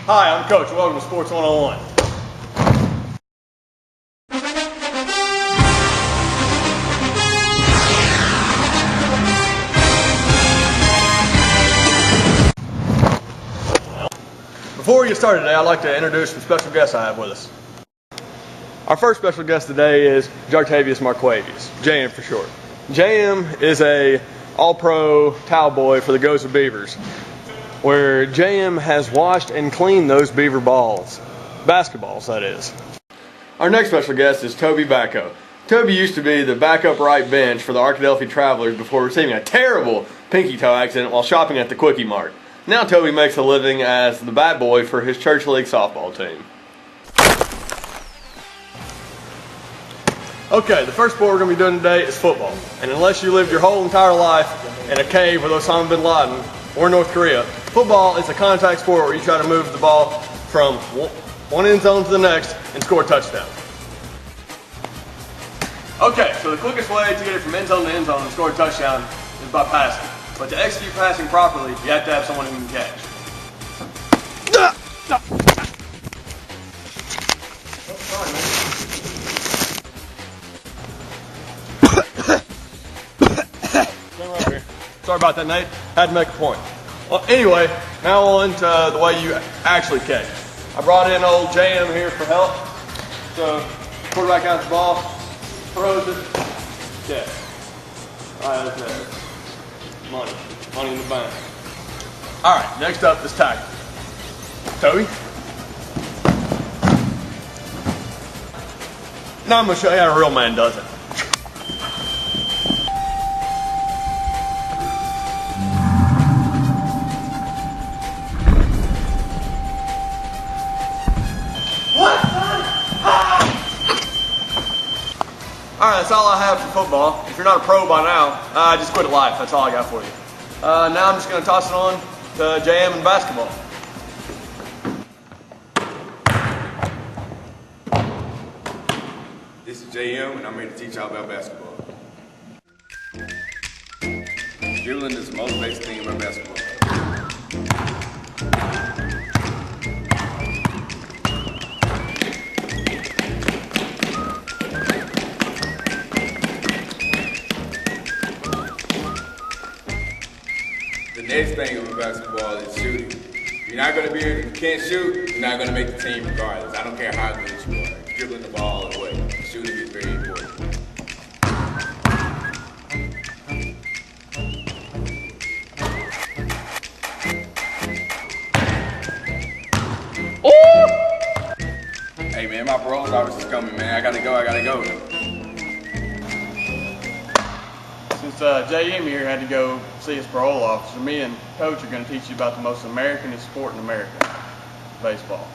Hi, I'm Coach. Welcome to Sports 101. Before we get started today, I'd like to introduce some special guests I have with us. Our first special guest today is Jartavius Marquavius, JM for short. JM is a all-pro towel boy for the Goza Beavers, where JM has washed and cleaned those Beaver balls. Basketballs, that is. Our next special guest is Toby Bakou. Toby used to be the backup right bench for the Arkadelphia Travelers before receiving a terrible pinky toe accident while shopping at the Quickie Mart. Now Toby makes a living as the bat boy for his church league softball team. Okay, the first sport we're going to be doing today is football. And unless you lived your whole entire life in a cave with Osama bin Laden or North Korea, football is a contact sport where you try to move the ball from one end zone to the next and score a touchdown. Okay, so the quickest way to get it from end zone to end zone and score a touchdown is by passing. But to execute passing properly, you have to have someone who can catch. Oh, sorry, man. Sorry about that, Nate. Had to make a point. Well, anyway, now on to the way you actually catch. I brought in old JM here for help. So, quarterback has the ball, throws it, catch. Alright, that's it. Money in the bank. Alright, next up is tackle. Toby? Now I'm going to show you how a real man does it. Alright, that's all I have for football. If you're not a pro by now, just quit life. That's all I got for you. Now I'm just going to toss it on to JM and basketball. This is JM, and I'm here to teach y'all about basketball. Dribbling is the most basic thing about basketball. The next thing about basketball is shooting. You're not going to be able to, you can't shoot, you're not going to make the team regardless. I don't care how good you are. Dribbling the ball away. Shooting is very important. Hey man, my parole office is coming, man. I gotta go. Since JM here had to go see his parole officer, me and Coach are going to teach you about the most Americanist sport in America, baseball.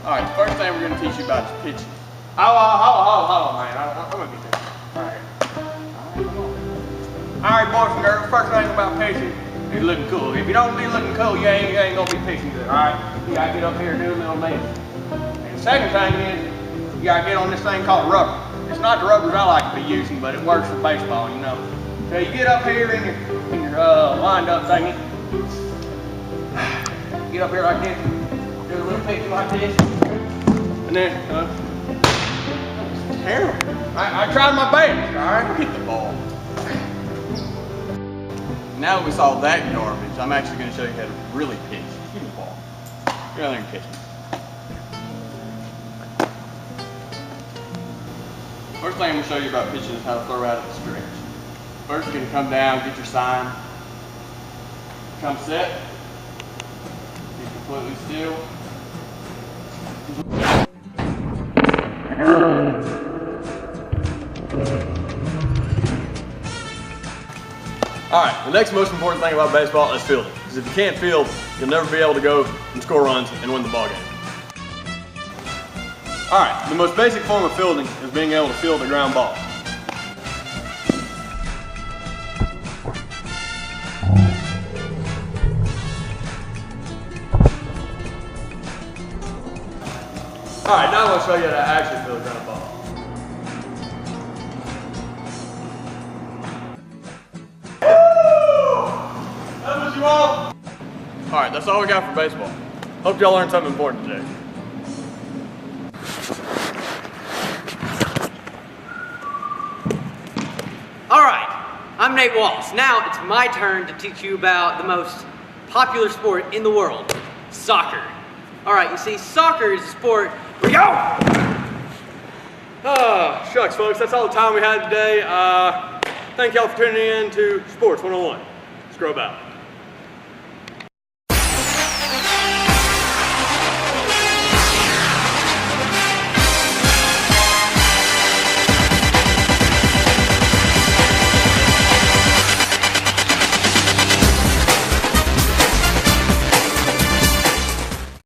Alright, the first thing we're going to teach you about is pitching. Hold on, man. I'm going to get this. Alright, boys and girls, first thing about pitching is looking cool. If you don't be looking cool, you ain't going to be pitching good, alright? You got to get up here and do a little dance. And the second thing is, you got to get on this thing called rubber. It's not the rubbers I like to be using, but it works for baseball, you know. So you get up here in your lined up thingy. Get up here like this. Do a little pitch like this. And then, terrible. I tried my best, alright? Hit the ball. Now that we saw that garbage, I'm actually going to show you how to really pitch. Give me the ball. Get out there and pitch me. First thing I'm going to show you about pitching is how to throw out at the stretch. First you're going to come down, get your sign, come set, get completely still. Alright, the next most important thing about baseball is fielding. Because if you can't field, you'll never be able to go and score runs and win the ball game. Alright, the most basic form of fielding is being able to field a ground ball. Alright, now I'm going to show you how to actually field a ground ball. That's what you want. All right, that's all we got for baseball. Hope y'all learned something important today. All right, I'm Nate Wallace. Now it's my turn to teach you about the most popular sport in the world, soccer. All right, you see, soccer is a sport where Oh, shucks, folks, that's all the time we had today. Thank y'all for tuning in to Sports 101. Scrub out.